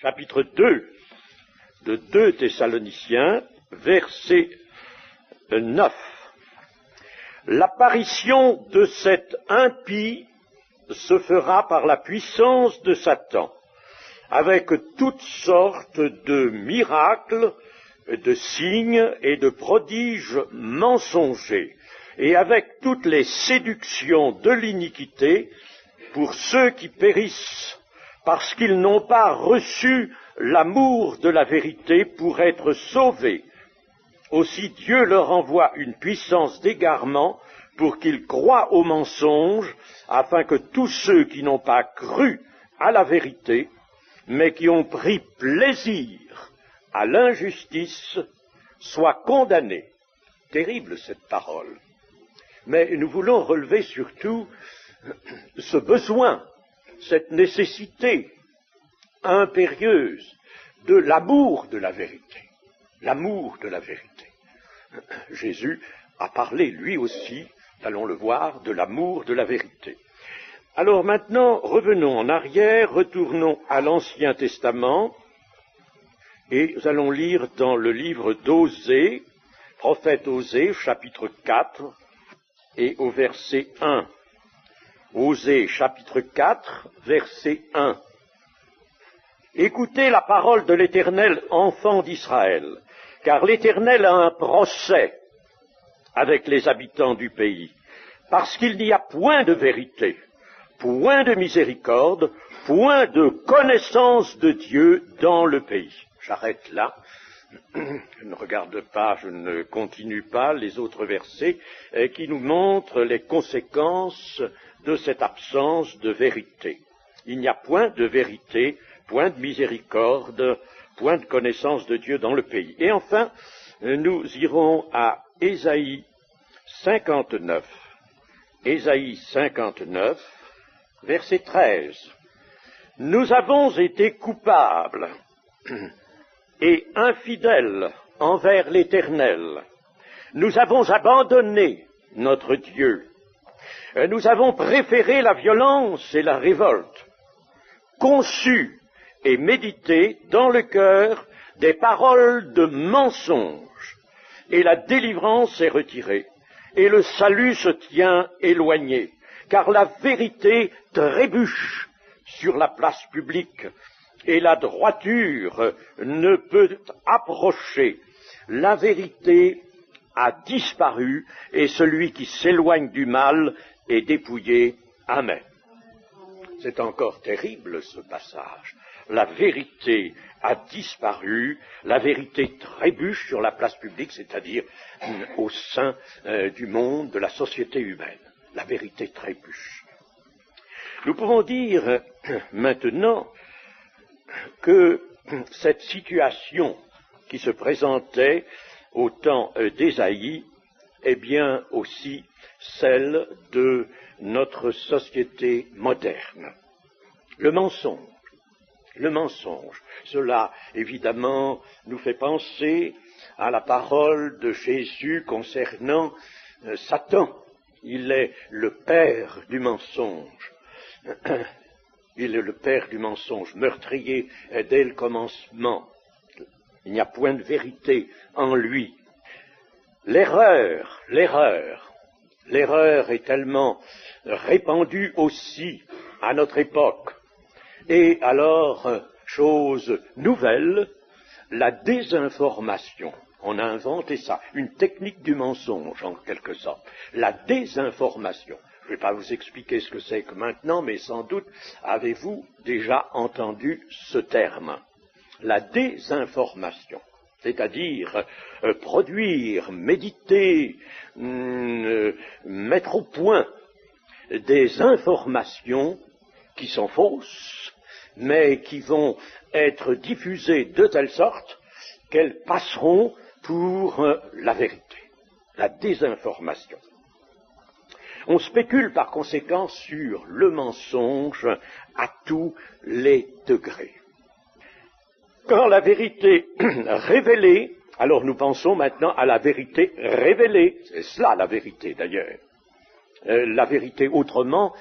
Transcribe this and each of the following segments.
chapitre 2 de 2 Thessaloniciens, verset 9. L'apparition de cet impie se fera par la puissance de Satan, avec toutes sortes de miracles, de signes et de prodiges mensongers, et avec toutes les séductions de l'iniquité pour ceux qui périssent, parce qu'ils n'ont pas reçu l'amour de la vérité pour être sauvés. Aussi Dieu leur envoie une puissance d'égarement pour qu'ils croient au mensonge, afin que tous ceux qui n'ont pas cru à la vérité, mais qui ont pris plaisir à l'injustice, soient condamnés. Terrible cette parole. Mais nous voulons relever surtout ce besoin, cette nécessité impérieuse de l'amour de la vérité. L'amour de la vérité. Jésus a parlé, lui aussi, allons le voir, de l'amour de la vérité. Alors maintenant, revenons en arrière, retournons à l'Ancien Testament, et nous allons lire dans le livre d'Osée, prophète Osée, chapitre 4, et au verset 1. Osée, chapitre 4, verset 1. Écoutez la parole de l'Éternel, enfants d'Israël, car l'Éternel a un procès avec les habitants du pays, parce qu'il n'y a point de vérité, point de miséricorde, point de connaissance de Dieu dans le pays. J'arrête là. Je ne regarde pas, je ne continue pas les autres versets qui nous montrent les conséquences de cette absence de vérité. Il n'y a point de vérité, point de miséricorde, point de connaissance de Dieu dans le pays. Et enfin, nous irons à Ésaïe 59. Ésaïe 59, verset 13. Nous avons été coupables et infidèles envers l'Éternel. Nous avons abandonné notre Dieu. Nous avons préféré la violence et la révolte, conçu et médité dans le cœur des paroles de mensonge, et la délivrance est retirée, et le salut se tient éloigné, car la vérité trébuche sur la place publique, et la droiture ne peut approcher. La vérité a disparu, et celui qui s'éloigne du mal est dépouillé. Amen. C'est encore terrible ce passage. La vérité a disparu, la vérité trébuche sur la place publique, c'est-à-dire au sein du monde, de la société humaine. La vérité trébuche. Nous pouvons dire maintenant que cette situation qui se présentait au temps d'Ésaïe est bien aussi celle de notre société moderne. Le mensonge, cela évidemment nous fait penser à la parole de Jésus concernant Satan. Il est le père du mensonge. Il est le père du mensonge, meurtrier dès le commencement. Il n'y a point de vérité en lui. L'erreur est tellement répandue aussi à notre époque. Et alors, chose nouvelle, la désinformation. On a inventé ça, une technique du mensonge en quelque sorte. La désinformation. Je ne vais pas vous expliquer ce que c'est que maintenant, mais sans doute avez-vous déjà entendu ce terme. La désinformation, c'est-à-dire produire, méditer, mettre au point des informations qui sont fausses, mais qui vont être diffusées de telle sorte qu'elles passeront pour la vérité. La désinformation. On spécule par conséquent sur le mensonge à tous les degrés. Quand la vérité révélée, alors nous pensons maintenant à la vérité révélée, c'est cela la vérité d'ailleurs. La vérité autrement,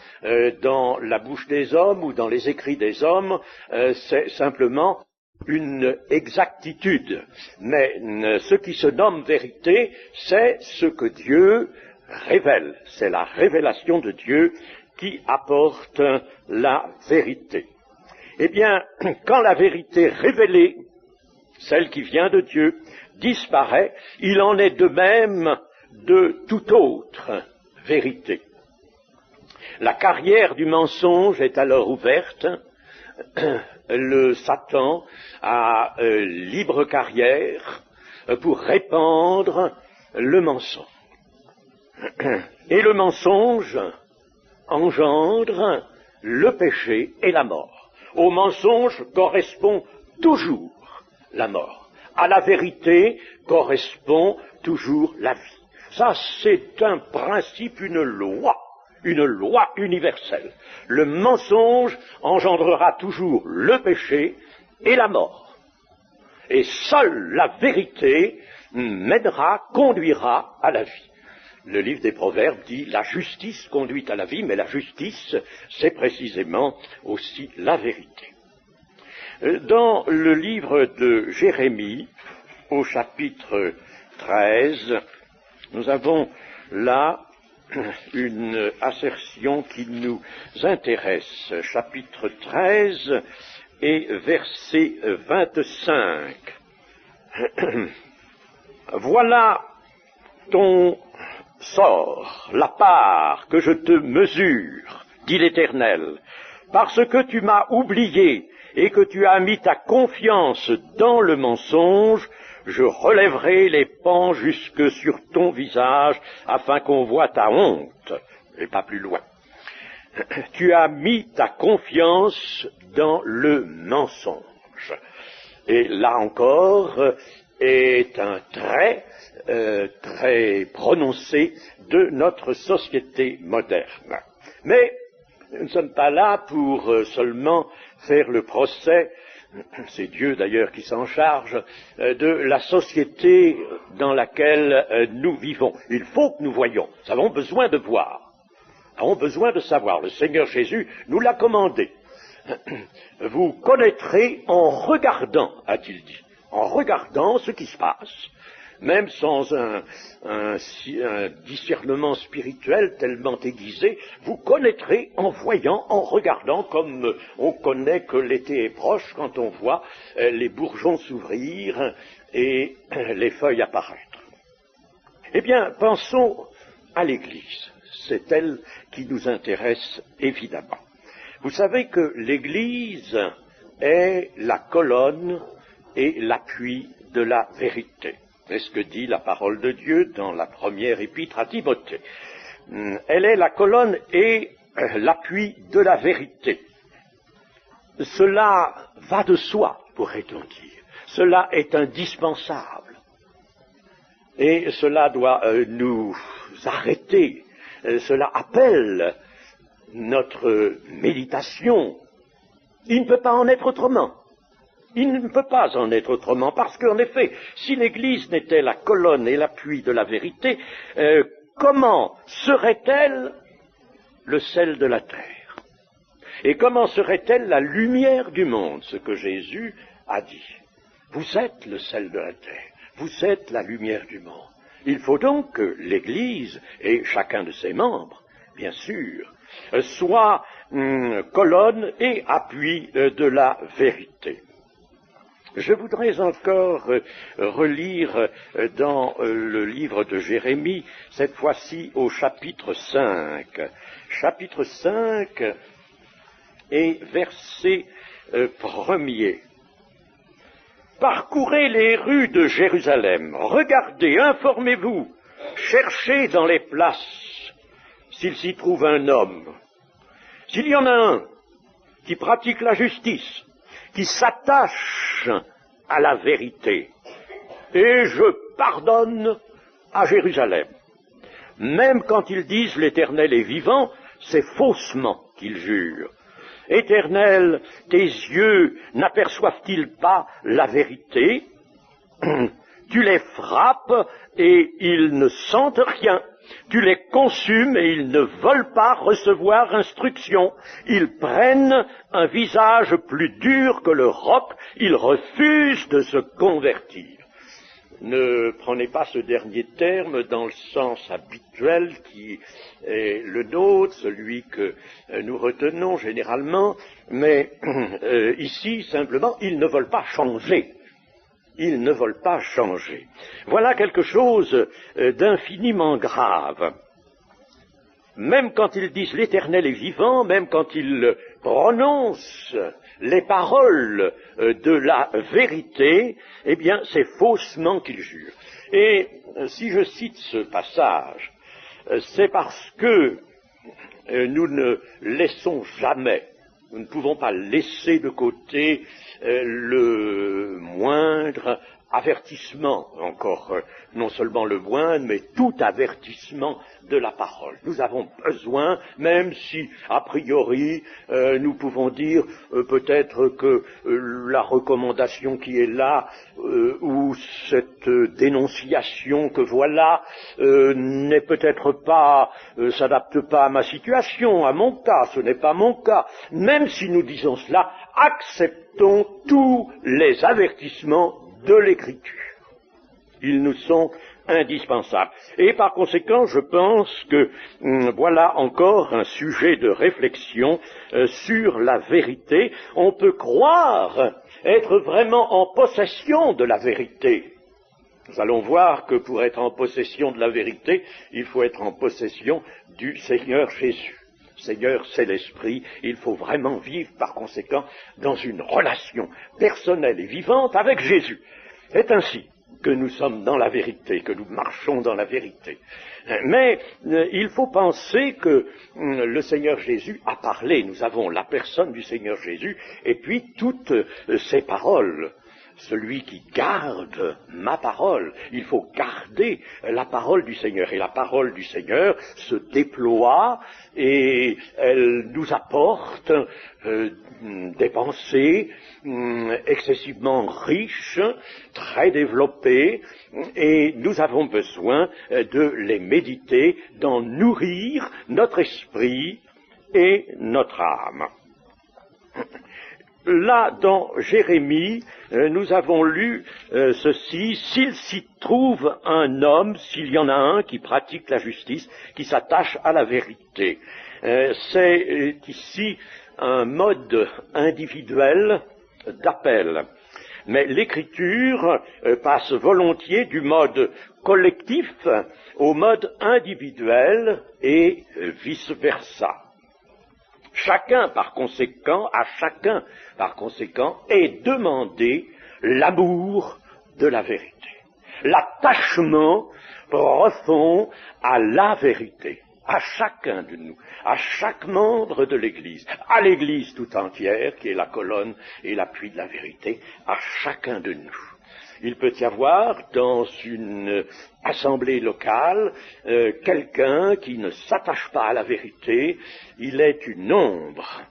dans la bouche des hommes ou dans les écrits des hommes, c'est simplement une exactitude, mais ce qui se nomme vérité, c'est ce que Dieu révèle. C'est la révélation de Dieu qui apporte la vérité. Eh bien, quand la vérité révélée, celle qui vient de Dieu, disparaît, il en est de même de toute autre vérité. La carrière du mensonge est alors ouverte. Le Satan a libre carrière pour répandre le mensonge. Et le mensonge engendre le péché et la mort. Au mensonge correspond toujours la mort. À la vérité correspond toujours la vie. Ça, c'est un principe, une loi universelle. Le mensonge engendrera toujours le péché et la mort. Et seule la vérité conduira à la vie. Le livre des Proverbes dit « La justice conduit à la vie », mais la justice, c'est précisément aussi la vérité. Dans le livre de Jérémie, au chapitre 13, nous avons là une assertion qui nous intéresse. Chapitre 13 et verset 25. Voilà ton sort, la part que je te mesure, dit l'Éternel, parce que tu m'as oublié et que tu as mis ta confiance dans le mensonge, je relèverai les pans jusque sur ton visage, afin qu'on voie ta honte, et pas plus loin. Tu as mis ta confiance dans le mensonge. Et là encore est un trait très prononcé de notre société moderne. Mais nous ne sommes pas là pour seulement faire le procès, c'est Dieu d'ailleurs qui s'en charge, de la société dans laquelle nous vivons. Il faut que nous voyions, nous avons besoin de voir, nous avons besoin de savoir. Le Seigneur Jésus nous l'a commandé. Vous connaîtrez en regardant, a-t-il dit, en regardant ce qui se passe, même sans un discernement spirituel tellement aiguisé, vous connaîtrez en voyant, en regardant, comme on connaît que l'été est proche quand on voit les bourgeons s'ouvrir et les feuilles apparaître. Eh bien, pensons à l'Église. C'est elle qui nous intéresse évidemment. Vous savez que l'Église est la colonne et l'appui de la vérité. C'est ce que dit la parole de Dieu dans la première épître à Timothée. Elle est la colonne et l'appui de la vérité. Cela va de soi, pourrait-on dire. Cela est indispensable. Et cela doit nous arrêter. Cela appelle notre méditation. Il ne peut pas en être autrement. Il ne peut pas en être autrement, parce qu'en effet, si l'Église n'était la colonne et l'appui de la vérité, comment serait-elle le sel de la terre? Et comment serait-elle la lumière du monde, ce que Jésus a dit? Vous êtes le sel de la terre, vous êtes la lumière du monde. Il faut donc que l'Église, et chacun de ses membres, bien sûr, soit colonne et appui de la vérité. Je voudrais encore relire dans le livre de Jérémie, cette fois-ci au chapitre 5. Chapitre 5 et verset 1er. Parcourez les rues de Jérusalem, regardez, informez-vous, cherchez dans les places s'il s'y trouve un homme. S'il y en a un qui pratique la justice, qui s'attache à la vérité, et je pardonne à Jérusalem. Même quand ils disent l'Éternel est vivant, c'est faussement qu'ils jurent. Éternel, tes yeux n'aperçoivent-ils pas la vérité? Tu les frappes et ils ne sentent rien. tu les consumes et ils ne veulent pas recevoir instruction. Ils prennent un visage plus dur que le roc, ils refusent de se convertir. Ne prenez pas ce dernier terme dans le sens habituel qui est le nôtre, celui que nous retenons généralement, mais ici, simplement, ils ne veulent pas changer. Ils ne veulent pas changer. Voilà quelque chose d'infiniment grave. Même quand ils disent l'Éternel est vivant, même quand ils prononcent les paroles de la vérité, eh bien, c'est faussement qu'ils jurent. Et si je cite ce passage, c'est parce que nous ne laissons jamais, nous ne pouvons pas laisser de côté le moindre avertissement, encore non seulement le moindre, mais tout avertissement de la parole. Nous avons besoin, même si a priori nous pouvons dire peut-être que la recommandation qui est là, ou cette dénonciation que voilà, n'est peut-être pas, s'adapte pas à ma situation, à mon cas, ce n'est pas mon cas. Même si nous disons cela, acceptons tous les avertissements de l'Écriture. Ils nous sont indispensables. Et par conséquent, je pense que voilà encore un sujet de réflexion sur la vérité. On peut croire être vraiment en possession de la vérité. Nous allons voir que pour être en possession de la vérité, il faut être en possession du Seigneur Jésus. Seigneur, c'est l'Esprit, il faut vraiment vivre par conséquent dans une relation personnelle et vivante avec Jésus. C'est ainsi que nous sommes dans la vérité, que nous marchons dans la vérité. Mais il faut penser que le Seigneur Jésus a parlé, nous avons la personne du Seigneur Jésus, et puis toutes ses paroles. Celui qui garde ma parole, il faut garder la parole du Seigneur. Et la parole du Seigneur se déploie et elle nous apporte des pensées excessivement riches, très développées, et nous avons besoin de les méditer, d'en nourrir notre esprit et notre âme. Là, dans Jérémie, nous avons lu ceci: s'il s'y trouve un homme, s'il y en a un qui pratique la justice, qui s'attache à la vérité. C'est ici un mode individuel d'appel. Mais l'Écriture passe volontiers du mode collectif au mode individuel et vice-versa. Chacun, par conséquent, est demandé l'amour de la vérité, l'attachement profond à la vérité, à chacun de nous, à chaque membre de l'Église, à l'Église tout entière, qui est la colonne et l'appui de la vérité, à chacun de nous. Il peut y avoir dans une assemblée locale quelqu'un qui ne s'attache pas à la vérité, il est une ombre,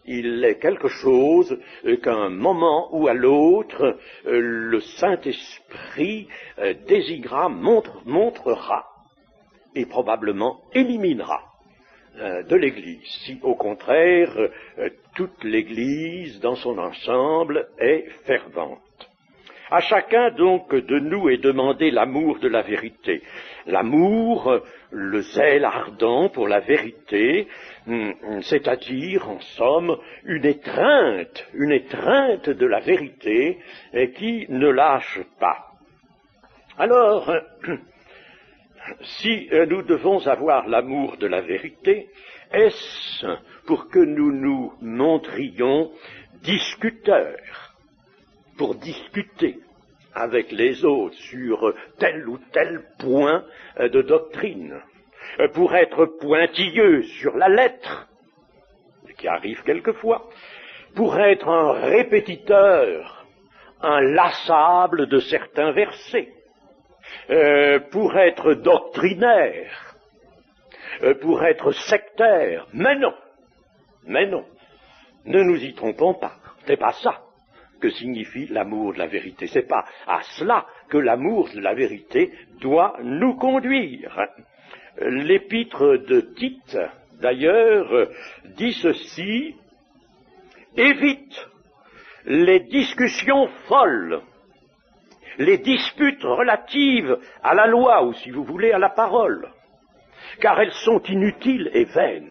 il est quelque chose qu'à un moment ou à l'autre le Saint-Esprit désignera, montrera et probablement éliminera de l'Église, si au contraire toute l'Église dans son ensemble est fervente. À chacun donc de nous est demandé l'amour de la vérité. L'amour, le zèle ardent pour la vérité, c'est-à-dire, en somme, une étreinte de la vérité qui ne lâche pas. Alors, si nous devons avoir l'amour de la vérité, est-ce pour que nous nous montrions discuteurs, pour discuter avec les autres sur tel ou tel point de doctrine, pour être pointilleux sur la lettre, ce qui arrive quelquefois, pour être un répétiteur inlassable de certains versets, pour être doctrinaire, pour être sectaire. Mais non, ne nous y trompons pas, c'est pas ça que signifie l'amour de la vérité. C'est pas à cela que l'amour de la vérité doit nous conduire. L'épître de Tite, d'ailleurs, dit ceci: évite les discussions folles, les disputes relatives à la loi, ou si vous voulez à la parole, car elles sont inutiles et vaines.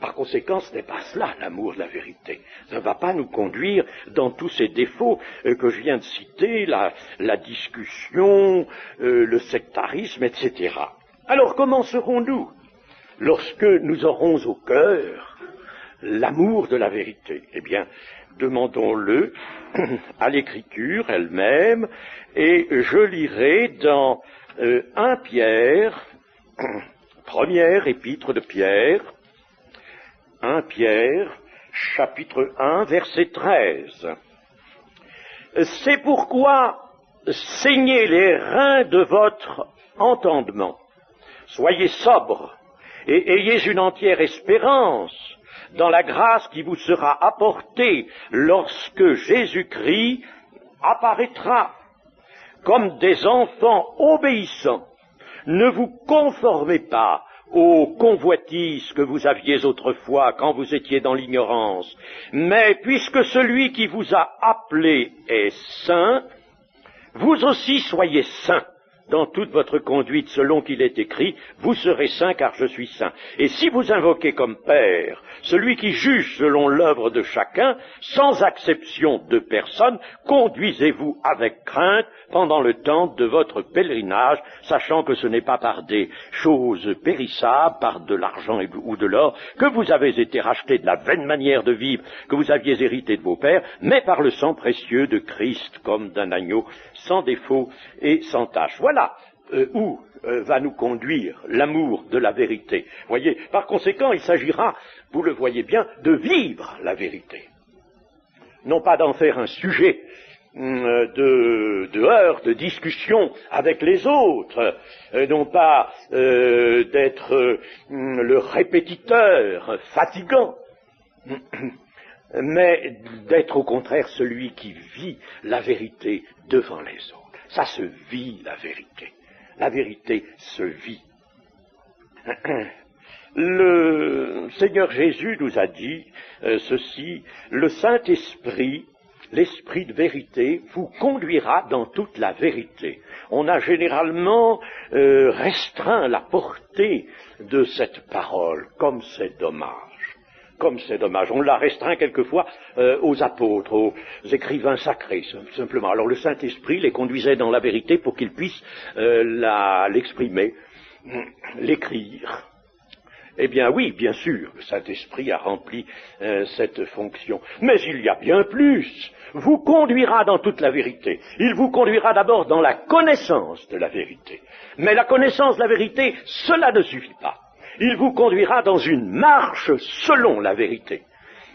Par conséquent, ce n'est pas cela l'amour de la vérité. Ça ne va pas nous conduire dans tous ces défauts que je viens de citer, la discussion, le sectarisme, etc. Alors comment serons-nous lorsque nous aurons au cœur l'amour de la vérité? Eh bien, demandons-le à l'Écriture elle-même, et je lirai dans 1 Pierre, première épître de Pierre, 1 Pierre, chapitre 1, verset 13. C'est pourquoi saignez les reins de votre entendement, soyez sobres et ayez une entière espérance dans la grâce qui vous sera apportée lorsque Jésus-Christ apparaîtra. Comme des enfants obéissants, ne vous conformez pas aux convoitises que vous aviez autrefois quand vous étiez dans l'ignorance, mais puisque celui qui vous a appelé est saint, vous aussi soyez saints dans toute votre conduite selon qu'il est écrit, vous serez saints car je suis saint. Et si vous invoquez comme Père celui qui juge selon l'œuvre de chacun, sans acception de personne, conduisez-vous avec crainte pendant le temps de votre pèlerinage, sachant que ce n'est pas par des choses périssables, par de l'argent ou de l'or, que vous avez été rachetés de la vaine manière de vivre que vous aviez hérité de vos pères, mais par le sang précieux de Christ, comme d'un agneau, sans défaut et sans tache. Voilà où va nous conduire l'amour de la vérité. Voyez, par conséquent, il s'agira, vous le voyez bien, de vivre la vérité. Non pas d'en faire un sujet de heurts, de discussion avec les autres, non pas d'être le répétiteur fatigant, mais d'être au contraire celui qui vit la vérité devant les autres. Ça se vit, la vérité. La vérité se vit. Le Seigneur Jésus nous a dit ceci: le Saint-Esprit, l'Esprit de vérité, vous conduira dans toute la vérité. On a généralement restreint la portée de cette parole, comme c'est dommage. Comme c'est dommage. On l'a restreint quelquefois aux apôtres, aux écrivains sacrés, simplement. Alors le Saint-Esprit les conduisait dans la vérité pour qu'ils puissent l'exprimer, l'écrire. Eh bien oui, bien sûr, le Saint-Esprit a rempli cette fonction. Mais il y a bien plus. Vous conduira dans toute la vérité. Il vous conduira d'abord dans la connaissance de la vérité. Mais la connaissance de la vérité, cela ne suffit pas. Il vous conduira dans une marche selon la vérité.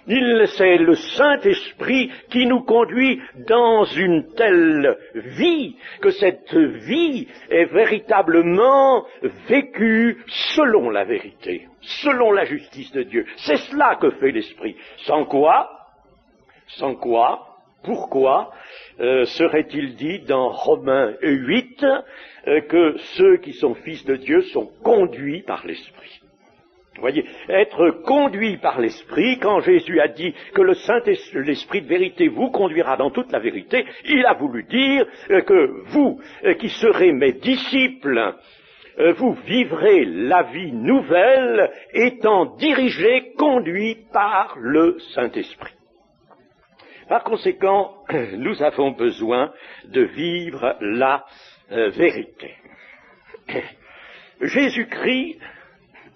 C'est le Saint-Esprit qui nous conduit dans une telle vie, que cette vie est véritablement vécue selon la vérité, selon la justice de Dieu. C'est cela que fait l'Esprit. Sans quoi, pourquoi serait-il dit dans Romains 8 que ceux qui sont fils de Dieu sont conduits par l'Esprit? Vous voyez, être conduit par l'Esprit, quand Jésus a dit que l'Esprit de vérité vous conduira dans toute la vérité, il a voulu dire que vous, qui serez mes disciples, vous vivrez la vie nouvelle étant dirigés, conduits par le Saint-Esprit. Par conséquent, nous avons besoin de vivre la vérité. Jésus-Christ,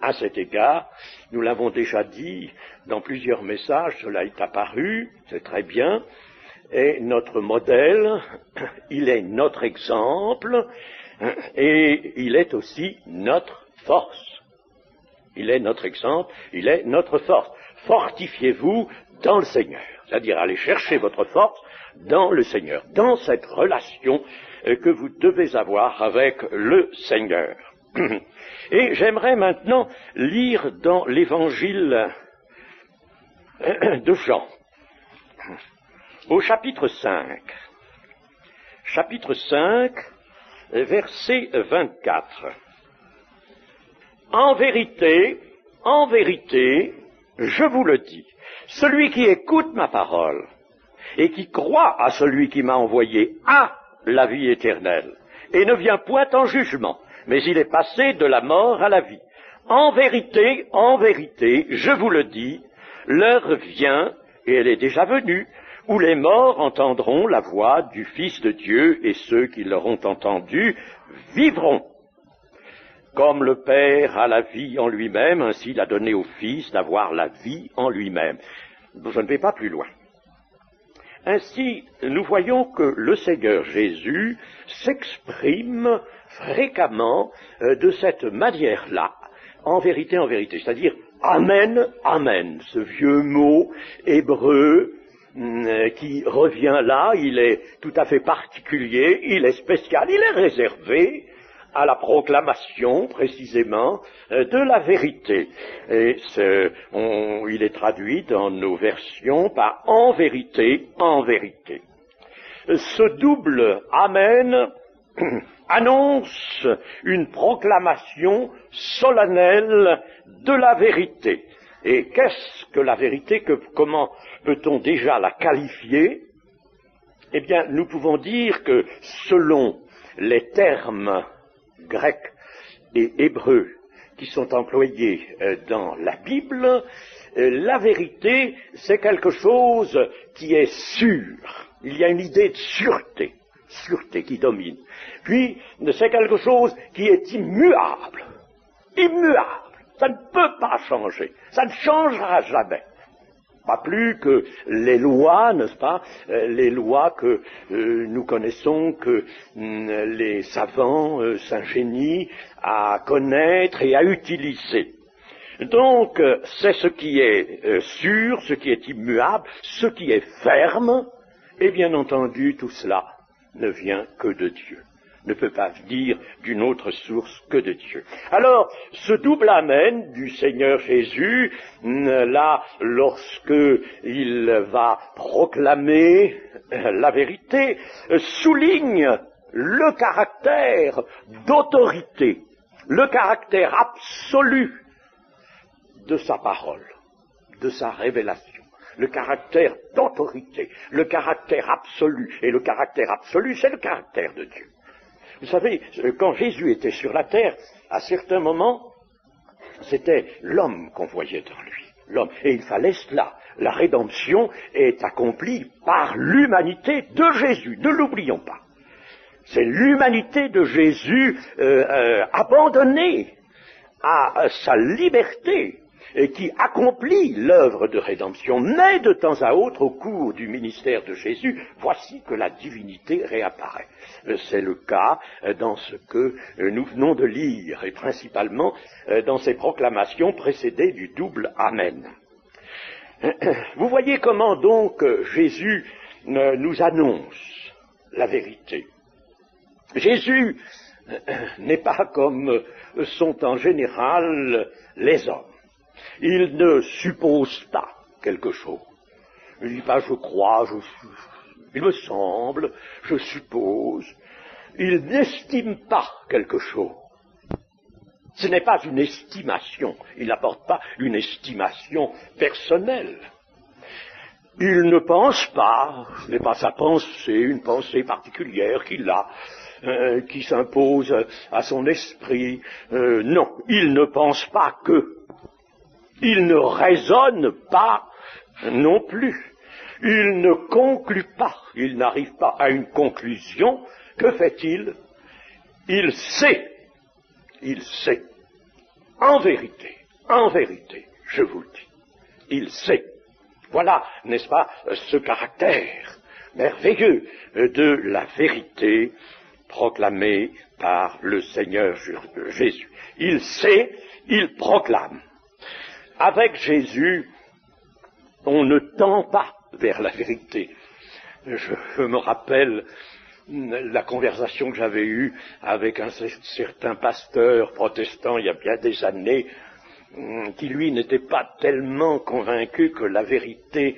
à cet égard, nous l'avons déjà dit dans plusieurs messages, cela est apparu, c'est très bien, est notre modèle, il est notre exemple, et il est aussi notre force. Il est notre exemple, il est notre force. Fortifiez-vous dans le Seigneur, c'est-à-dire allez chercher votre force dans le Seigneur, dans cette relation que vous devez avoir avec le Seigneur. Et j'aimerais maintenant lire dans l'évangile de Jean, au chapitre 5, verset 24. en vérité, je vous le dis, celui qui écoute ma parole et qui croit à celui qui m'a envoyé a la vie éternelle et ne vient point en jugement, mais il est passé de la mort à la vie. En vérité, je vous le dis, l'heure vient, et elle est déjà venue, où les morts entendront la voix du Fils de Dieu, et ceux qui l'auront entendu vivront. Comme le Père a la vie en lui-même, ainsi il a donné au Fils d'avoir la vie en lui-même. Je ne vais pas plus loin. Ainsi, nous voyons que le Seigneur Jésus s'exprime fréquemment de cette manière-là, en vérité, c'est-à-dire Amen, Amen, ce vieux mot hébreu qui revient là, il est tout à fait particulier, il est spécial, il est réservé à la proclamation, précisément, de la vérité. Et il est traduit dans nos versions par en vérité, en vérité. Ce double Amen annonce une proclamation solennelle de la vérité. Et qu'est-ce que la vérité? Comment peut-on déjà la qualifier? Eh bien, nous pouvons dire que selon les termes grecs et hébreux qui sont employés dans la Bible, la vérité, c'est quelque chose qui est sûr. Il y a une idée de sûreté qui domine. Puis, c'est quelque chose qui est immuable. Ça ne peut pas changer. Ça ne changera jamais. Pas plus que les lois, n'est-ce pas, les lois que nous connaissons, que les savants s'ingénient à connaître et à utiliser. Donc, c'est ce qui est sûr, ce qui est immuable, ce qui est ferme, et bien entendu, tout cela ne vient que de Dieu, ne peut pas venir d'une autre source que de Dieu. Alors, ce double Amen du Seigneur Jésus, là, lorsque il va proclamer la vérité, souligne le caractère d'autorité, le caractère absolu de sa parole, de sa révélation. Le caractère d'autorité, le caractère absolu. Et le caractère absolu, c'est le caractère de Dieu. Vous savez, quand Jésus était sur la terre, à certains moments, c'était l'homme qu'on voyait en lui. L'homme. Et il fallait cela. La rédemption est accomplie par l'humanité de Jésus. Ne l'oublions pas. C'est l'humanité de Jésus abandonnée à sa liberté, et qui accomplit l'œuvre de rédemption. Mais de temps à autre, au cours du ministère de Jésus, voici que la divinité réapparaît. C'est le cas dans ce que nous venons de lire, et principalement dans ces proclamations précédées du double Amen. Vous voyez comment donc Jésus nous annonce la vérité. Jésus n'est pas comme sont en général les hommes. Il ne suppose pas quelque chose. Il ne dit pas je crois, il me semble, je suppose. Il n'estime pas quelque chose. Ce n'est pas une estimation. Il n'apporte pas une estimation personnelle. Il ne pense pas, ce n'est pas sa pensée, une pensée particulière qu'il a, qui s'impose à son esprit. Non, il ne pense pas que. Il ne raisonne pas non plus. Il ne conclut pas. Il n'arrive pas à une conclusion. Que fait-il? Il sait. Il sait. En vérité, je vous le dis. Il sait. Voilà, n'est-ce pas, ce caractère merveilleux de la vérité proclamée par le Seigneur Jésus. Il sait, il proclame. Avec Jésus, on ne tend pas vers la vérité. Je me rappelle la conversation que j'avais eue avec un certain pasteur protestant il y a bien des années, qui lui n'était pas tellement convaincu que la vérité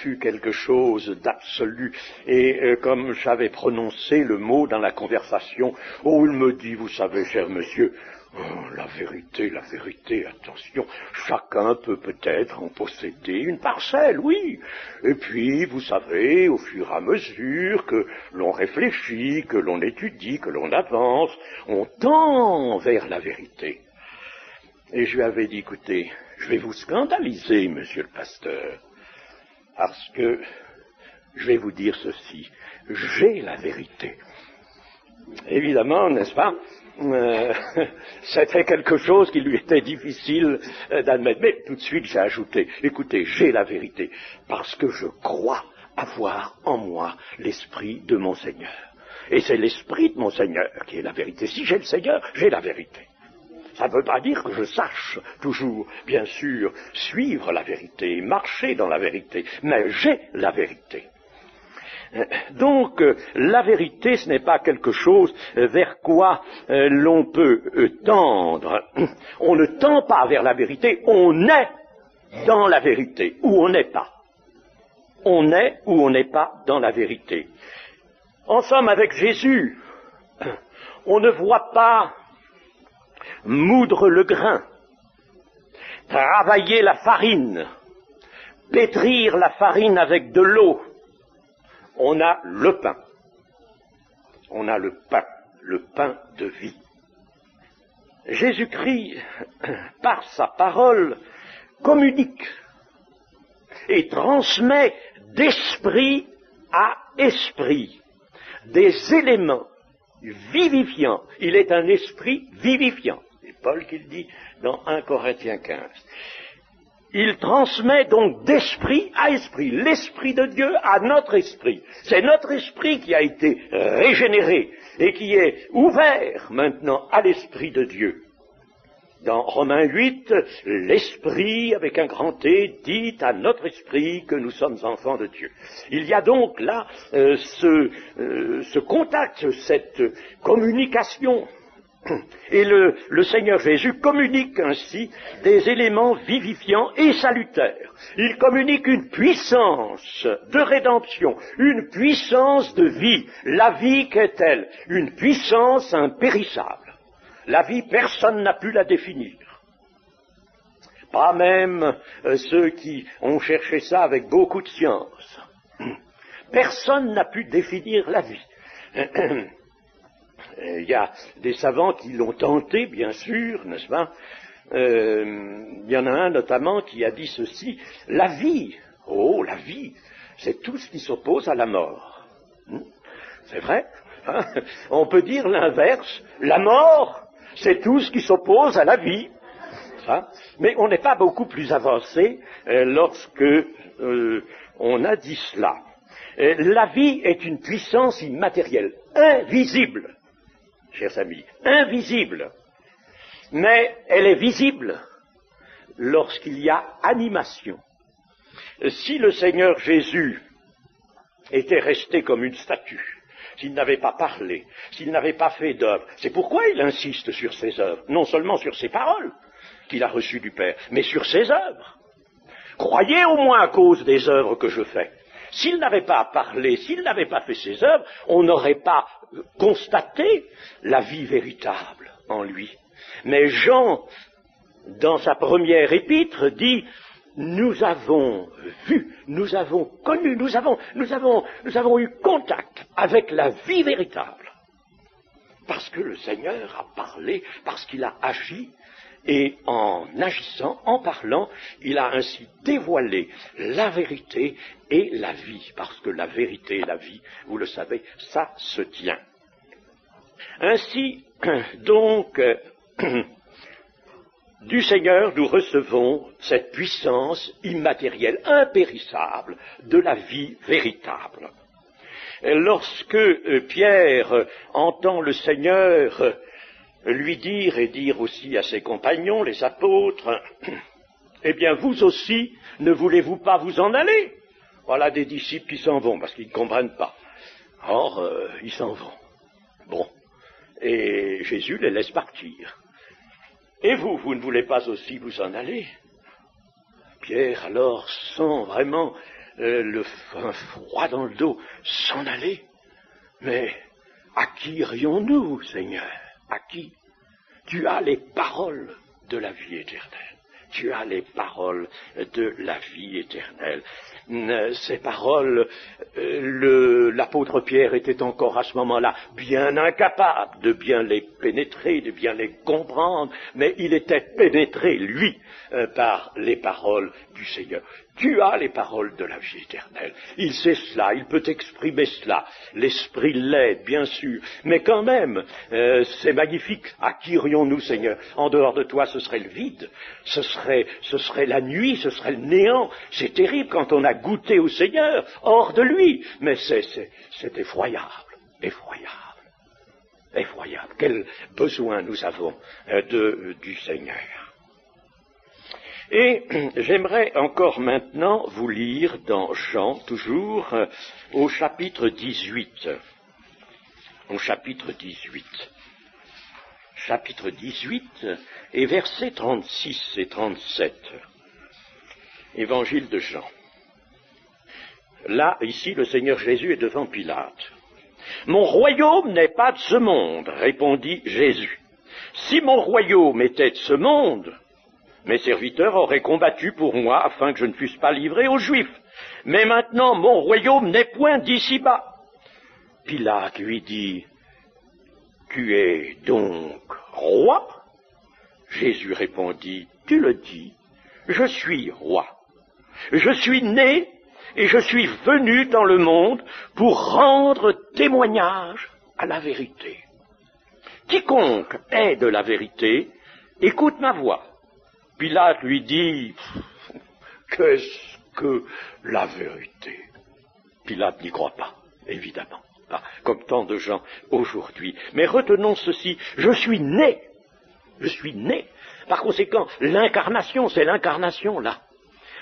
fut quelque chose d'absolu. Et comme j'avais prononcé le mot dans la conversation, il me dit, vous savez, cher monsieur, Oh, la vérité, attention, chacun peut peut-être en posséder une parcelle, oui. Et puis, vous savez, au fur et à mesure que l'on réfléchit, que l'on étudie, que l'on avance, on tend vers la vérité. Et je lui avais dit, écoutez, je vais vous scandaliser, monsieur le pasteur, parce que je vais vous dire ceci, j'ai la vérité. Évidemment, n'est-ce pas, c'était quelque chose qui lui était difficile d'admettre. Mais tout de suite, j'ai ajouté, écoutez, j'ai la vérité, parce que je crois avoir en moi l'esprit de mon Seigneur. Et c'est l'esprit de mon Seigneur qui est la vérité. Si j'ai le Seigneur, j'ai la vérité. Ça ne veut pas dire que je sache toujours, bien sûr, suivre la vérité, marcher dans la vérité, mais j'ai la vérité. Donc, la vérité, ce n'est pas quelque chose vers quoi l'on peut tendre. On ne tend pas vers la vérité, on est dans la vérité, ou on n'est pas. On est ou on n'est pas dans la vérité. En somme, avec Jésus, on ne voit pas moudre le grain, travailler la farine, pétrir la farine avec de l'eau. On a le pain. On a le pain de vie. Jésus-Christ, par sa parole, communique et transmet d'esprit à esprit des éléments vivifiants. Il est un esprit vivifiant. C'est Paul qui le dit dans 1 Corinthiens 15. Il transmet donc d'esprit à esprit, l'esprit de Dieu à notre esprit. C'est notre esprit qui a été régénéré et qui est ouvert maintenant à l'esprit de Dieu. Dans Romains 8, l'esprit, avec un grand T, dit à notre esprit que nous sommes enfants de Dieu. Il y a donc là ce contact, cette communication. Et le Seigneur Jésus communique ainsi des éléments vivifiants et salutaires. Il communique une puissance de rédemption, une puissance de vie. La vie qu'est-elle? Une puissance impérissable. La vie, personne n'a pu la définir. Pas même ceux qui ont cherché ça avec beaucoup de science. Personne n'a pu définir la vie. Il y a des savants qui l'ont tenté, bien sûr, n'est-ce pas? Il y en a un notamment qui a dit ceci, la vie, c'est tout ce qui s'oppose à la mort. C'est vrai, hein? On peut dire l'inverse, la mort, c'est tout ce qui s'oppose à la vie. Hein? Mais on n'est pas beaucoup plus avancé lorsque on a dit cela. La vie est une puissance immatérielle, invisible. Chers amis, invisible, mais elle est visible lorsqu'il y a animation. Si le Seigneur Jésus était resté comme une statue, s'il n'avait pas parlé, s'il n'avait pas fait d'œuvre, c'est pourquoi il insiste sur ses œuvres, non seulement sur ses paroles qu'il a reçues du Père, mais sur ses œuvres. Croyez au moins à cause des œuvres que je fais. S'il n'avait pas parlé, s'il n'avait pas fait ses œuvres, on n'aurait pas constaté la vie véritable en lui. Mais Jean, dans sa première épître, dit « Nous avons vu, nous avons connu, nous avons eu contact avec la vie véritable. » Parce que le Seigneur a parlé, parce qu'il a agi, et en agissant, en parlant, il a ainsi dévoilé la vérité et la vie, parce que la vérité et la vie, vous le savez, ça se tient. Ainsi, donc, du Seigneur, nous recevons cette puissance immatérielle, impérissable, de la vie véritable. Lorsque Pierre entend le Seigneur lui dire et dire aussi à ses compagnons, les apôtres, eh bien vous aussi, ne voulez-vous pas vous en aller? Voilà des disciples qui s'en vont, parce qu'ils ne comprennent pas. Or, ils s'en vont. Bon. Et Jésus les laisse partir. Et vous, vous ne voulez pas aussi vous en aller? Pierre, alors, sent vraiment un froid dans le dos, s'en aller. Mais à qui irions-nous, Seigneur? À qui? Tu as les paroles de la vie éternelle. Tu as les paroles de la vie éternelle. Ces paroles, l'apôtre Pierre était encore à ce moment-là bien incapable de bien les pénétrer, de bien les comprendre, mais il était pénétré, lui, par les paroles du Seigneur. Tu as les paroles de la vie éternelle. Il sait cela, il peut exprimer cela. L'Esprit l'aide, bien sûr. Mais quand même, c'est magnifique. À qui irions-nous, Seigneur? En dehors de toi, ce serait le vide. Ce serait la nuit, ce serait le néant. C'est terrible quand on a goûté au Seigneur, hors de lui. Mais c'est effroyable, effroyable, effroyable. Quel besoin nous avons du Seigneur. Et j'aimerais encore maintenant vous lire dans Jean, toujours au chapitre 18. Au chapitre 18. Chapitre 18 et versets 36 et 37. Évangile de Jean. Là, ici, le Seigneur Jésus est devant Pilate. « Mon royaume n'est pas de ce monde, répondit Jésus. Si mon royaume était de ce monde, mes serviteurs auraient combattu pour moi afin que je ne fusse pas livré aux Juifs. Mais maintenant, mon royaume n'est point d'ici-bas. » Pilate lui dit, « Tu es donc roi ?» Jésus répondit, « Tu le dis, je suis roi. Je suis né et je suis venu dans le monde pour rendre témoignage à la vérité. Quiconque est de la vérité, écoute ma voix. » Pilate lui dit, « Qu'est-ce que la vérité ?» Pilate n'y croit pas, évidemment, comme tant de gens aujourd'hui. Mais retenons ceci, je suis né. Par conséquent, l'incarnation, c'est l'incarnation là.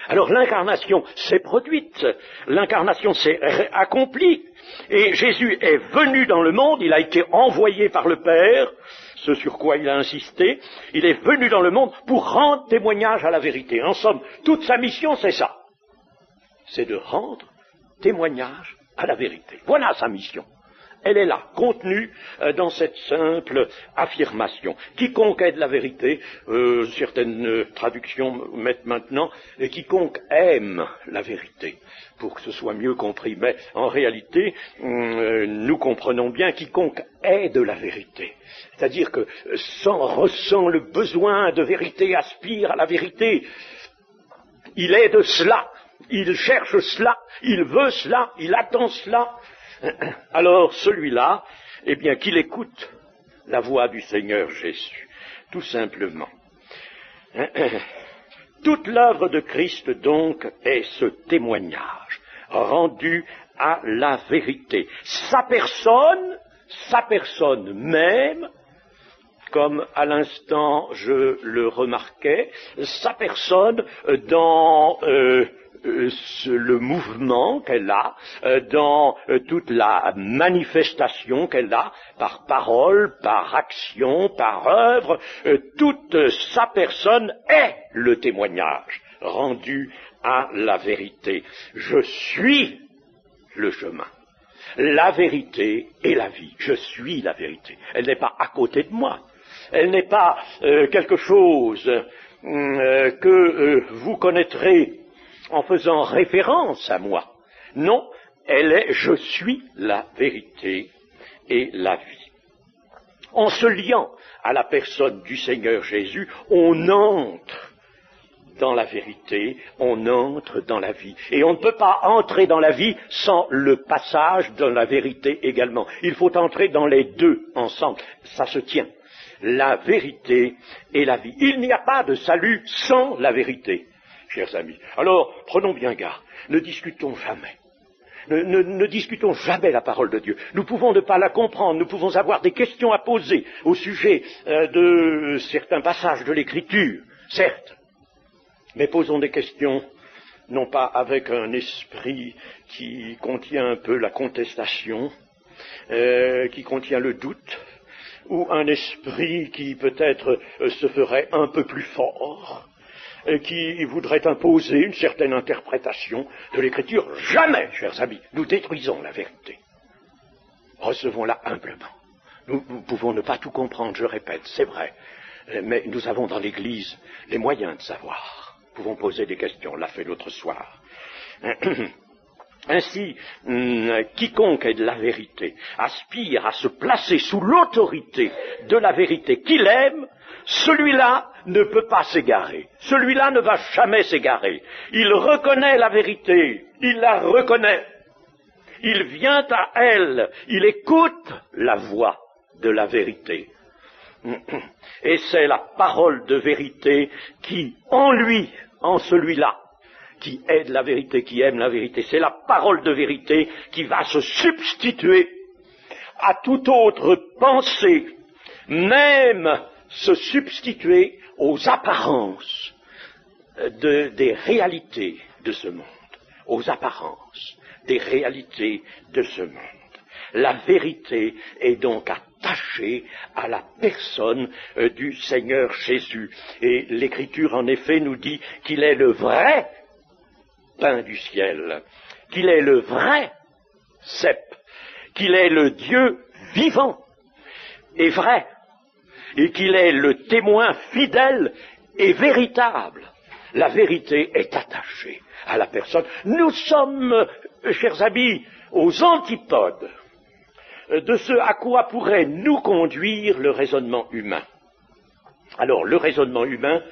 Alors l'incarnation s'est produite, l'incarnation s'est accomplie, et Jésus est venu dans le monde, il a été envoyé par le Père, ce sur quoi il a insisté, il est venu dans le monde pour rendre témoignage à la vérité. En somme, toute sa mission, c'est ça. C'est de rendre témoignage à la vérité. Voilà sa mission. Elle est là, contenue dans cette simple affirmation. Quiconque est de la vérité, certaines traductions mettent maintenant, et quiconque aime la vérité, pour que ce soit mieux compris. Mais en réalité, nous comprenons bien quiconque est de la vérité. C'est-à-dire que ressent le besoin de vérité, aspire à la vérité. Il est de cela, il cherche cela, il veut cela, il attend cela. Alors celui-là, eh bien qu'il écoute la voix du Seigneur Jésus, tout simplement. Toute l'œuvre de Christ donc est ce témoignage rendu à la vérité. Sa personne même, comme à l'instant je le remarquais, sa personne dans le mouvement qu'elle a, dans toute la manifestation qu'elle a, par parole, par action, par œuvre, toute sa personne est le témoignage rendu à la vérité. Je suis le chemin, la vérité et la vie. Je suis la vérité. Elle n'est pas à côté de moi. Elle n'est pas quelque chose que vous connaîtrez en faisant référence à moi. Non, elle est « je suis la vérité et la vie ». En se liant à la personne du Seigneur Jésus, on entre dans la vérité, on entre dans la vie. Et on ne peut pas entrer dans la vie sans le passage dans la vérité également. Il faut entrer dans les deux ensemble. Ça se tient. La vérité et la vie. Il n'y a pas de salut sans la vérité, chers amis. Alors, prenons bien garde, ne discutons jamais. Ne discutons jamais la parole de Dieu. Nous pouvons ne pas la comprendre, nous pouvons avoir des questions à poser au sujet de certains passages de l'Écriture, certes, mais posons des questions non pas avec un esprit qui contient un peu la contestation, qui contient le doute, ou un esprit qui peut-être se ferait un peu plus fort, qui voudrait imposer une certaine interprétation de l'Écriture. Jamais, chers amis, nous détruisons la vérité. Recevons-la humblement. Nous pouvons ne pas tout comprendre, je répète, c'est vrai. Mais nous avons dans l'Église les moyens de savoir. Nous pouvons poser des questions, on l'a fait l'autre soir. Ainsi, quiconque est de la vérité aspire à se placer sous l'autorité de la vérité qu'il aime, celui-là ne peut pas s'égarer. Celui-là ne va jamais s'égarer. Il reconnaît la vérité, il la reconnaît. Il vient à elle, il écoute la voix de la vérité. Et c'est la parole de vérité qui, en lui, en celui-là, qui est de la vérité, qui aime la vérité, c'est la parole de vérité qui va se substituer à toute autre pensée, même se substituer aux apparences des réalités de ce monde, aux apparences des réalités de ce monde. La vérité est donc attachée à la personne du Seigneur Jésus. Et l'Écriture, en effet, nous dit qu'il est le vrai pain du ciel, qu'il est le vrai cep, qu'il est le Dieu vivant et vrai, et qu'il est le témoin fidèle et véritable. La vérité est attachée à la personne. Nous sommes, chers amis, aux antipodes de ce à quoi pourrait nous conduire le raisonnement humain. Alors, le raisonnement humain,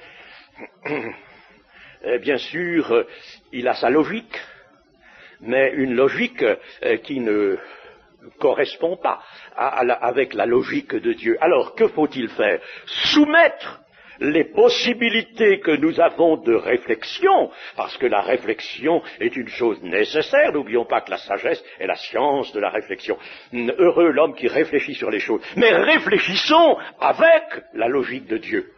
bien sûr, il a sa logique, mais une logique qui ne correspond pas avec la logique de Dieu. Alors, que faut-il faire? Soumettre les possibilités que nous avons de réflexion, parce que la réflexion est une chose nécessaire, n'oublions pas que la sagesse est la science de la réflexion. Heureux l'homme qui réfléchit sur les choses, mais réfléchissons avec la logique de Dieu,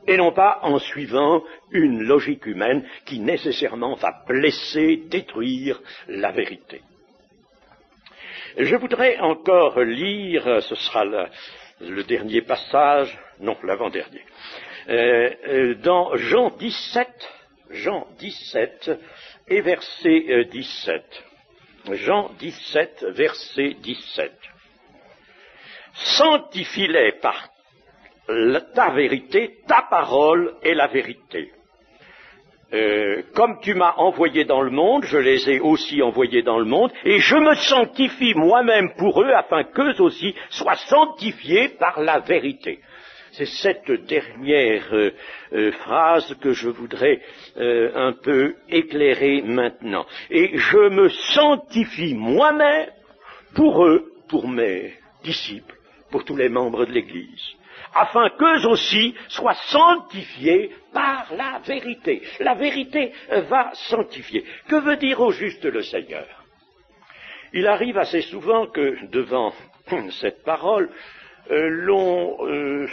et non pas en suivant une logique humaine qui nécessairement va blesser, détruire la vérité. Je voudrais encore lire, ce sera le dernier passage, non, l'avant-dernier, dans Jean 17 et verset 17. Jean 17, verset 17. Sanctifie-les par ta vérité, ta parole est la vérité. Comme tu m'as envoyé dans le monde, je les ai aussi envoyés dans le monde, et je me sanctifie moi-même pour eux, afin qu'eux aussi soient sanctifiés par la vérité. C'est cette dernière phrase que je voudrais un peu éclairer maintenant. Et je me sanctifie moi-même pour eux, pour mes disciples, pour tous les membres de l'Église, afin qu'eux aussi soient sanctifiés par la vérité. La vérité va sanctifier. Que veut dire au juste le Seigneur? Il arrive assez souvent que devant cette parole, l'on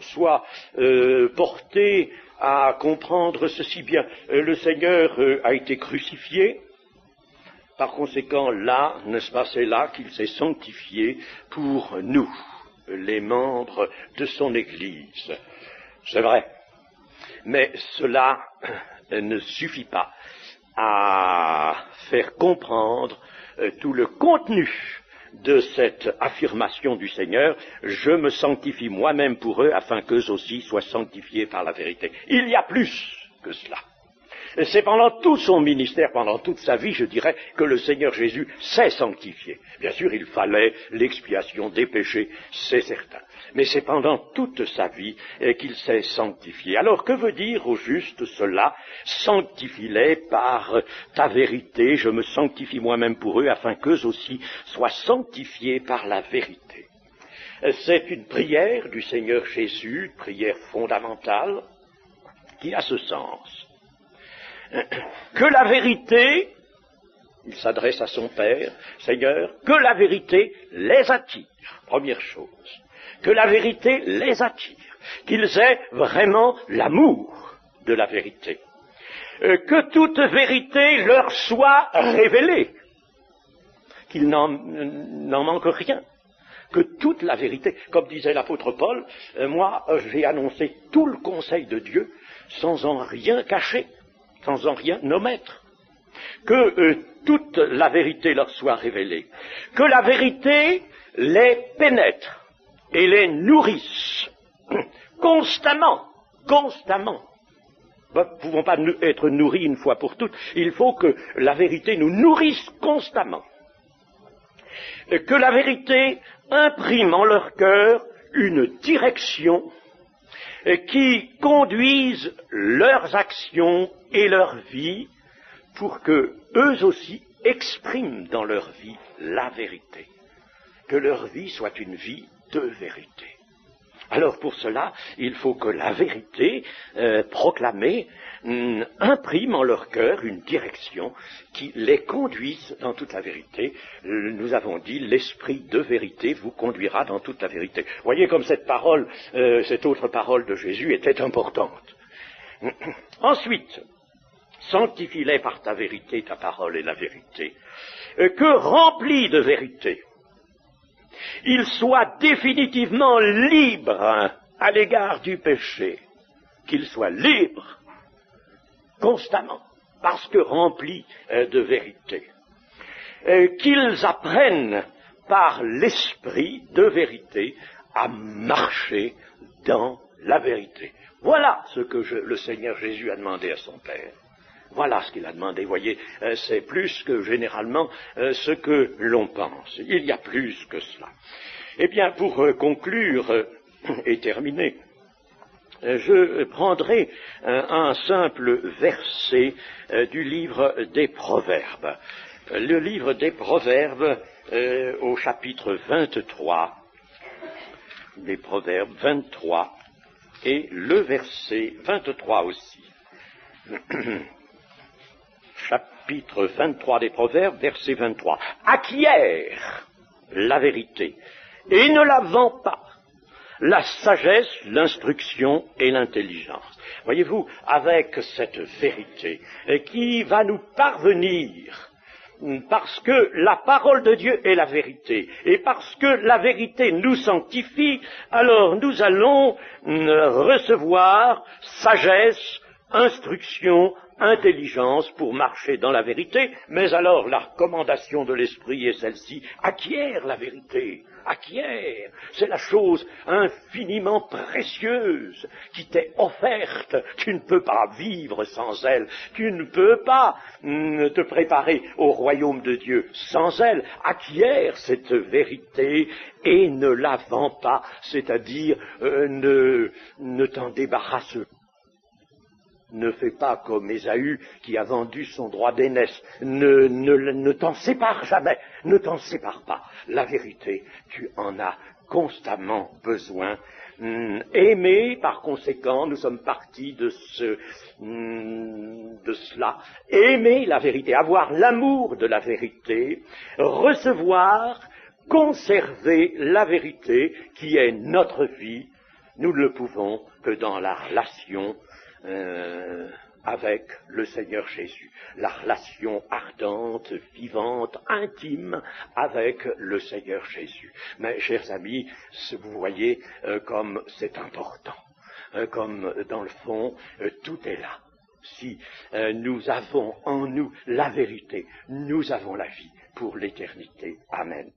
soit porté à comprendre ceci bien. Le Seigneur a été crucifié, par conséquent là, n'est-ce pas, c'est là qu'il s'est sanctifié pour nous, les membres de son Église. C'est vrai, mais cela ne suffit pas à faire comprendre tout le contenu de cette affirmation du Seigneur, je me sanctifie moi-même pour eux, afin qu'eux aussi soient sanctifiés par la vérité. Il y a plus que cela. C'est pendant tout son ministère, pendant toute sa vie, je dirais, que le Seigneur Jésus s'est sanctifié. Bien sûr, il fallait l'expiation des péchés, c'est certain. Mais c'est pendant toute sa vie qu'il s'est sanctifié. Alors, que veut dire au juste cela? Sanctifie-les par ta vérité, je me sanctifie moi-même pour eux, afin qu'eux aussi soient sanctifiés par la vérité. C'est une prière du Seigneur Jésus, une prière fondamentale, qui a ce sens. Que la vérité, il s'adresse à son Père, Seigneur, que la vérité les attire, première chose, que la vérité les attire, qu'ils aient vraiment l'amour de la vérité, que toute vérité leur soit révélée, qu'il n'en manque rien, que toute la vérité, comme disait l'apôtre Paul, moi j'ai annoncé tout le conseil de Dieu sans en rien cacher, sans en rien omettre, que toute la vérité leur soit révélée, que la vérité les pénètre et les nourrisse constamment. Nous ne pouvons pas être nourris une fois pour toutes. Il faut que la vérité nous nourrisse constamment. Que la vérité imprime en leur cœur une direction qui conduise leurs actions et leur vie pour que eux aussi expriment dans leur vie la vérité. Que leur vie soit une vie de vérité. Alors pour cela, il faut que la vérité proclamée imprime en leur cœur une direction qui les conduise dans toute la vérité. Nous avons dit, l'esprit de vérité vous conduira dans toute la vérité. Voyez comme cette parole, cette autre parole de Jésus était importante. Ensuite, sanctifie-les par ta vérité, ta parole est la vérité. Que remplis de vérité, ils soient définitivement libres à l'égard du péché, qu'ils soient libres constamment, parce que remplis de vérité, qu'ils apprennent par l'esprit de vérité à marcher dans la vérité. Voilà ce que le Seigneur Jésus a demandé à son Père. Voilà ce qu'il a demandé. Voyez, c'est plus que généralement ce que l'on pense. Il y a plus que cela. Eh bien, pour conclure et terminer, je prendrai un simple verset du livre des Proverbes. Le livre des Proverbes au chapitre 23, des Proverbes 23, et le verset 23 aussi. Chapitre 23 des Proverbes, verset 23. Acquiert la vérité et ne la vends pas, la sagesse, l'instruction et l'intelligence. Voyez-vous, avec cette vérité qui va nous parvenir, parce que la parole de Dieu est la vérité, et parce que la vérité nous sanctifie, alors nous allons recevoir sagesse, instruction, intelligence pour marcher dans la vérité, mais alors la recommandation de l'Esprit est celle-ci, acquiert la vérité, acquiert, c'est la chose infiniment précieuse qui t'est offerte, tu ne peux pas vivre sans elle, tu ne peux pas te préparer au royaume de Dieu sans elle, acquiert cette vérité et ne la vends pas, c'est-à-dire ne t'en débarrasse pas. Ne fais pas comme Ésaü qui a vendu son droit d'aînesse. Ne t'en sépare jamais. Ne t'en sépare pas. La vérité, tu en as constamment besoin. Aimer, par conséquent, nous sommes partis de cela. Aimer la vérité, avoir l'amour de la vérité, recevoir, conserver la vérité qui est notre vie. Nous ne le pouvons que dans la relation avec le Seigneur Jésus, la relation ardente, vivante, intime avec le Seigneur Jésus. Mais, chers amis, vous voyez comme c'est important, comme dans le fond, tout est là. Si nous avons en nous la vérité, nous avons la vie pour l'éternité. Amen.